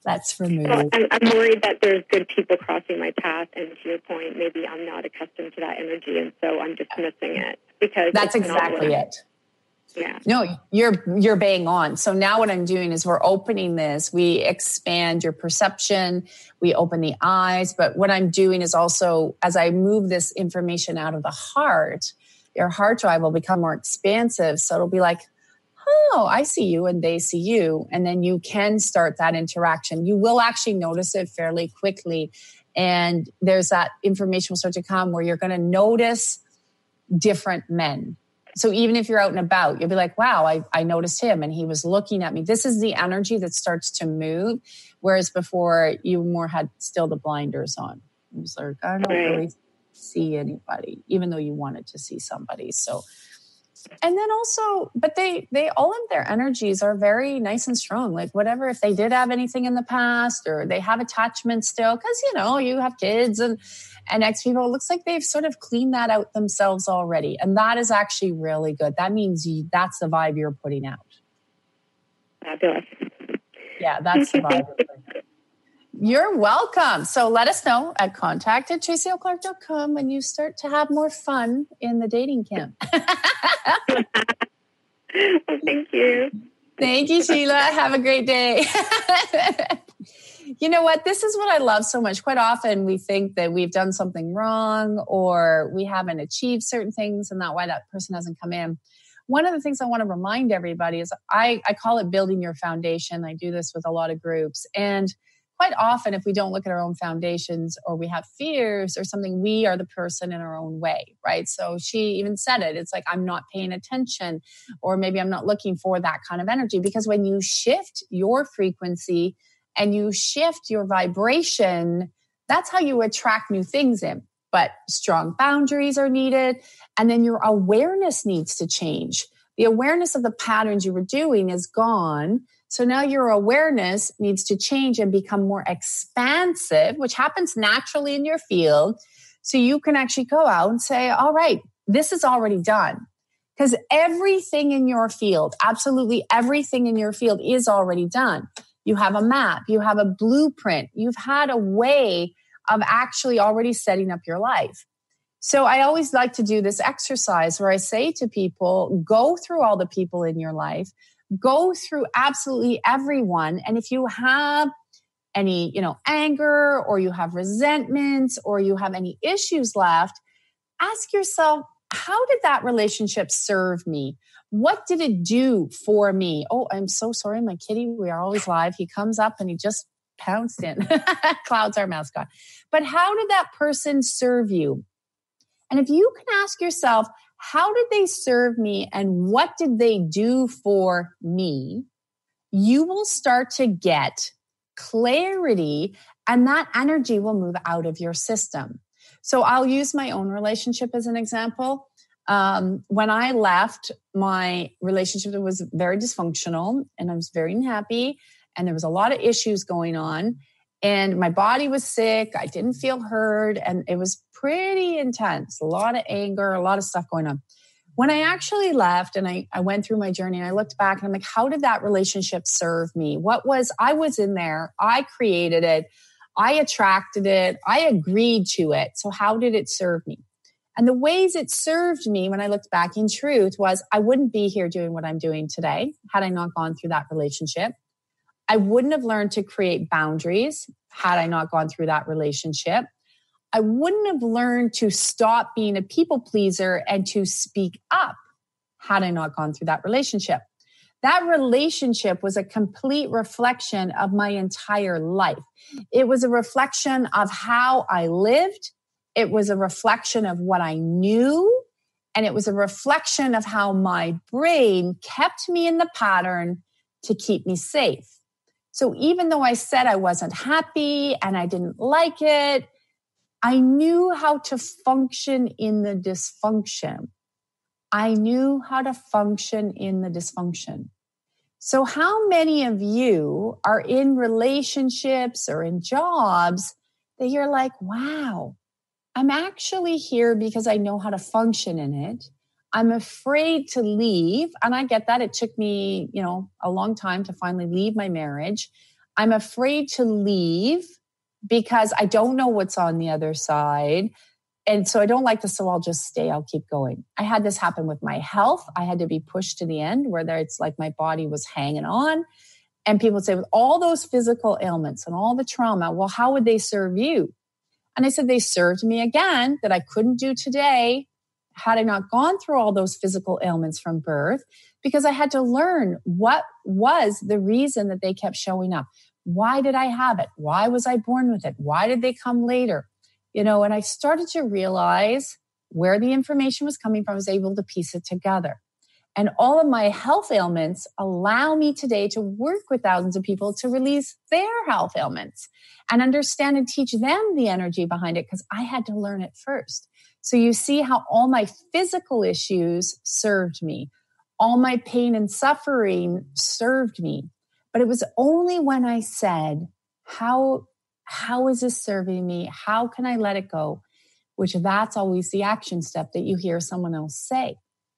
that's removed. Well, I'm worried that there's good people crossing my path, and to your point, maybe I'm not accustomed to that energy, and so I'm dismissing it, because that's exactly it. Yeah. No, you're bang on. So now what I'm doing is we're opening this. We expand your perception. We open the eyes. But what I'm doing is also, as I move this information out of the heart, your heart drive will become more expansive. So it'll be like, oh, I see you and they see you. And then you can start that interaction. You will actually notice it fairly quickly. And there's that information will start to come where you're going to notice different men. So even if you're out and about, you'll be like, wow, I noticed him and he was looking at me. This is the energy that starts to move. Whereas before you more had still the blinders on. It was like, I don't really see anybody, even though you wanted to see somebody. So, and then also, but they all of their energies are very nice and strong. Like whatever, if they did have anything in the past or they have attachment still, because, you have kids and ex people, it looks like they've sort of cleaned that out themselves already. And that is actually really good. That means that's the vibe you're putting out. Fabulous. Yeah, that's the vibe. You're welcome. So let us know at contact@tracyoclark.com when you start to have more fun in the dating camp. Well, thank you. Thank you, Sheila. Have a great day. You know what? This is what I love so much. Quite often we think that we've done something wrong or we haven't achieved certain things and that's why that person hasn't come in. One of the things I want to remind everybody is I call it building your foundation. I do this with a lot of groups. And quite often, if we don't look at our own foundations or we have fears or something, we are the person in our own way, right? So she even said it. It's like, I'm not paying attention, or maybe I'm not looking for that kind of energy. Because when you shift your frequency and you shift your vibration, that's how you attract new things in. But strong boundaries are needed. And then your awareness needs to change. The awareness of the patterns you were doing is gone. So now your awareness needs to change and become more expansive, which happens naturally in your field. So you can actually go out and say, all right, this is already done. Because everything in your field, absolutely everything in your field is already done. You have a map, you have a blueprint, you've had a way of actually already setting up your life. So I always like to do this exercise where I say to people, go through all the people in your life, go through absolutely everyone. And if you have any, anger, or you have resentments, or you have any issues left, ask yourself, how did that relationship serve me? What did it do for me? Oh, I'm so sorry, my kitty. We are always live. He comes up and he just pounced in. Cloud's our mascot. But how did that person serve you? And if you can ask yourself, how did they serve me and what did they do for me? You will start to get clarity, and that energy will move out of your system. So I'll use my own relationship as an example. When I left, my relationship was very dysfunctional and I was very unhappy, and there was a lot of issues going on, and my body was sick. I didn't feel heard, and it was pretty intense. A lot of anger, a lot of stuff going on. When I actually left and I went through my journey and I looked back and I'm like, how did that relationship serve me? I was in there. I created it. I attracted it. I agreed to it. So how did it serve me? And the ways it served me when I looked back in truth was I wouldn't be here doing what I'm doing today had I not gone through that relationship. I wouldn't have learned to create boundaries had I not gone through that relationship. I wouldn't have learned to stop being a people pleaser and to speak up had I not gone through that relationship. That relationship was a complete reflection of my entire life. It was a reflection of how I lived. It was a reflection of what I knew. And it was a reflection of how my brain kept me in the pattern to keep me safe. So even though I said I wasn't happy and I didn't like it, I knew how to function in the dysfunction. I knew how to function in the dysfunction. So how many of you are in relationships or in jobs that you're like, wow, I'm actually here because I know how to function in it. I'm afraid to leave. And I get that. It took me, a long time to finally leave my marriage. I'm afraid to leave because I don't know what's on the other side. And so I don't like this, so I'll just stay. I'll keep going. I had this happen with my health. I had to be pushed to the end where it's like my body was hanging on. And people would say, with all those physical ailments and all the trauma, well, how would they serve you? And I said, they served me again that I couldn't do today had I not gone through all those physical ailments from birth, because I had to learn what was the reason that they kept showing up. Why did I have it? Why was I born with it? Why did they come later? And I started to realize where the information was coming from. I was able to piece it together. And all of my health ailments allow me today to work with thousands of people to release their health ailments and understand and teach them the energy behind it, because I had to learn it first. So you see how all my physical issues served me. All my pain and suffering served me. But it was only when I said, how is this serving me? How can I let it go? Which that's always the action step that you hear someone else say.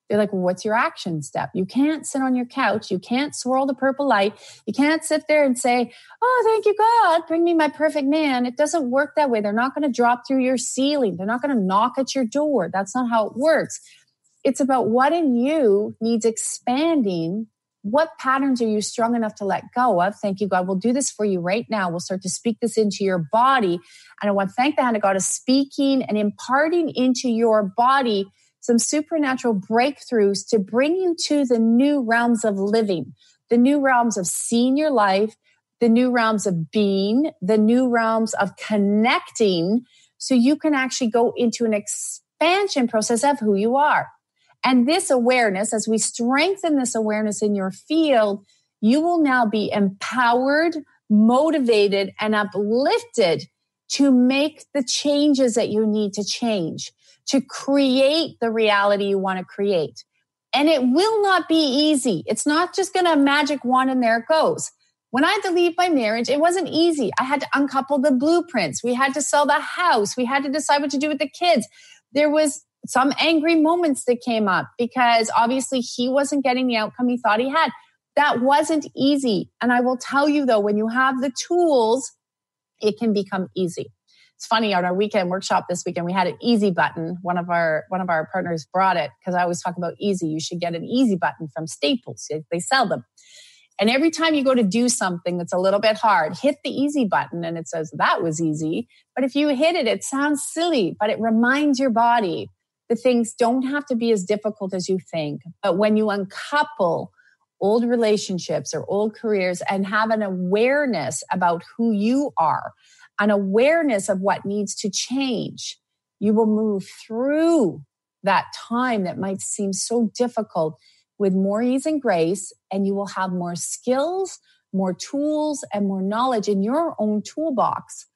They're like, well, what's your action step? You can't sit on your couch. You can't swirl the purple light. You can't sit there and say, oh, thank you, God, bring me my perfect man. It doesn't work that way. They're not going to drop through your ceiling. They're not going to knock at your door. That's not how it works. It's about what in you needs expanding. What patterns are you strong enough to let go of? Thank you, God. We'll do this for you right now. We'll start to speak this into your body. And I want to thank the hand of God is speaking and imparting into your body some supernatural breakthroughs to bring you to the new realms of living, the new realms of seeing your life, the new realms of being, the new realms of connecting, so you can actually go into an expansion process of who you are. And this awareness, as we strengthen this awareness in your field, you will now be empowered, motivated, and uplifted to make the changes that you need to change, to create the reality you want to create. And it will not be easy. It's not just going to magic wand and there it goes. When I had to leave my marriage, it wasn't easy. I had to uncouple the blueprints. We had to sell the house. We had to decide what to do with the kids. There was some angry moments that came up because obviously he wasn't getting the outcome he thought he had. That wasn't easy. And I will tell you though, when you have the tools, it can become easy. It's funny, on our weekend workshop this weekend, we had an easy button. One of our partners brought it because I always talk about easy. You should get an easy button from Staples. They sell them. And every time you go to do something that's a little bit hard, hit the easy button and it says, that was easy. But if you hit it, it sounds silly, but it reminds your body that things don't have to be as difficult as you think. But when you uncouple old relationships or old careers and have an awareness about who you are, an awareness of what needs to change, you will move through that time that might seem so difficult with more ease and grace, and you will have more skills, more tools, and more knowledge in your own toolbox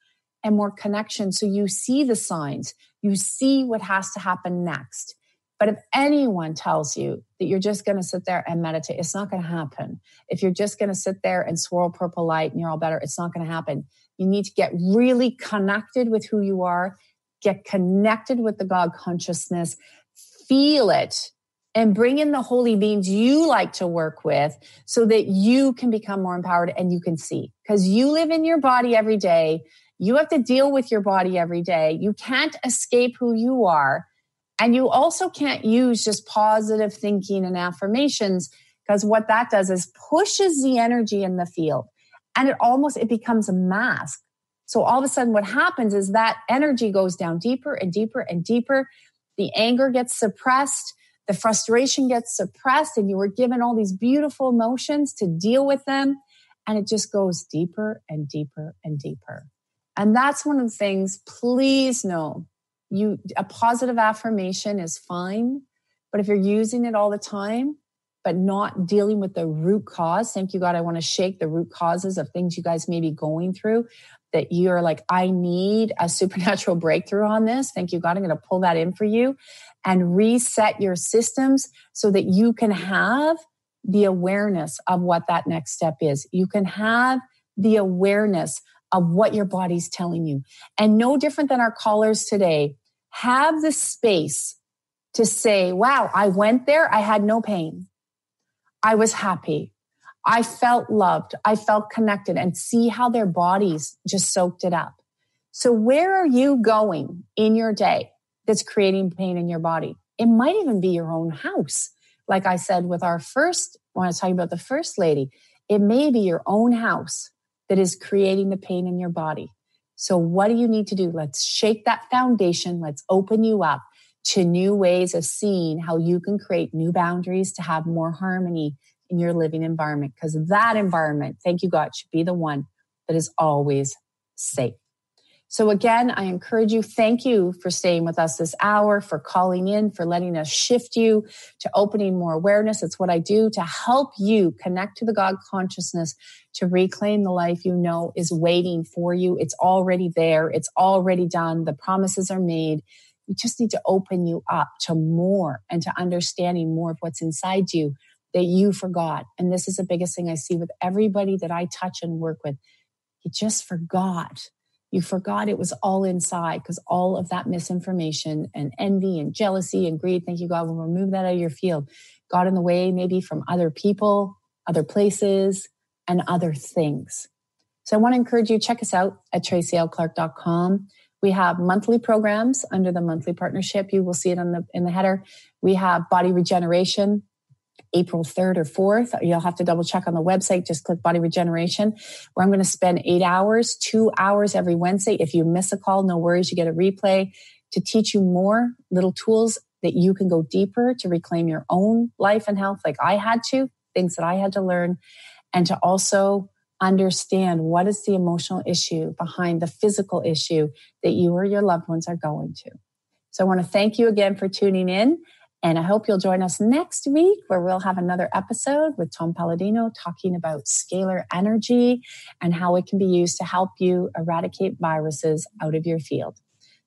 and more connection. So you see the signs, you see what has to happen next. But if anyone tells you that you're just going to sit there and meditate, it's not going to happen. If you're just going to sit there and swirl purple light and you're all better, it's not going to happen. You need to get really connected with who you are, get connected with the God consciousness, feel it, and bring in the holy beings you like to work with so that you can become more empowered and you can see. Because you live in your body every day. You have to deal with your body every day. You can't escape who you are. And you also can't use just positive thinking and affirmations, because what that does is pushes the energy in the field and it becomes a mask. So all of a sudden what happens is that energy goes down deeper and deeper and deeper. The anger gets suppressed. The frustration gets suppressed, and you were given all these beautiful emotions to deal with them. And it just goes deeper and deeper and deeper. And that's one of the things, please know, a positive affirmation is fine, but if you're using it all the time, but not dealing with the root cause, thank you, God, I want to shake the root causes of things you guys may be going through, that you're like, I need a supernatural breakthrough on this. Thank you, God, I'm going to pull that in for you and reset your systems so that you can have the awareness of what that next step is. You can have the awareness of what your body's telling you. And no different than our callers today, have the space to say, wow, I went there. I had no pain. I was happy. I felt loved. I felt connected, and see how their bodies just soaked it up. So where are you going in your day that's creating pain in your body? It might even be your own house. Like I said with our first, when I was talking about the first lady, it may be your own house that is creating the pain in your body. So what do you need to do? Let's shake that foundation. Let's open you up to new ways of seeing how you can create new boundaries to have more harmony in your living environment. Because that environment, thank you, God, should be the one that is always safe. So again, I encourage you, thank you for staying with us this hour, for calling in, for letting us shift you to opening more awareness. It's what I do to help you connect to the God consciousness, to reclaim the life you know is waiting for you. It's already there. It's already done. The promises are made. We just need to open you up to more and to understanding more of what's inside you that you forgot. And this is the biggest thing I see with everybody that I touch and work with. You just forgot. You forgot it was all inside, because all of that misinformation and envy and jealousy and greed, thank you, God, will remove that out of your field. Got in the way maybe from other people, other places, and other things. So I want to encourage you, check us out at tracylclark.com. We have monthly programs under the monthly partnership. You will see it in the header. We have body regeneration, April 3rd or 4th. You'll have to double check on the website. Just click body regeneration, where I'm going to spend 8 hours, 2 hours every Wednesday. If you miss a call, no worries. You get a replay to teach you more little tools that you can go deeper to reclaim your own life and health, like I had to, things that I had to learn, and to also understand what is the emotional issue behind the physical issue that you or your loved ones are going to. So I want to thank you again for tuning in. And I hope you'll join us next week where we'll have another episode with Tom Palladino talking about scalar energy and how it can be used to help you eradicate viruses out of your field.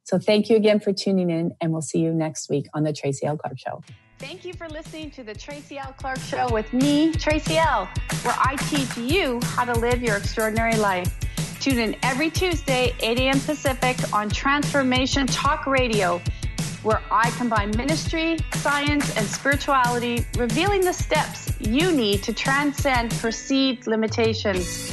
So thank you again for tuning in, and we'll see you next week on the Tracy L. Clark Show. Thank you for listening to the Tracy L. Clark Show with me, Tracy L., where I teach you how to live your extraordinary life. Tune in every Tuesday, 8 a.m. Pacific on Transformation Talk Radio, where I combine ministry, science, and spirituality, revealing the steps you need to transcend perceived limitations.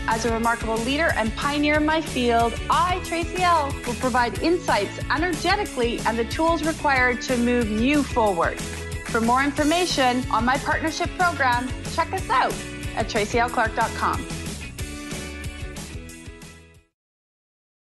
As a remarkable leader and pioneer in my field, I, Tracy L., will provide insights energetically and the tools required to move you forward. For more information on my partnership program, check us out at tracylclark.com.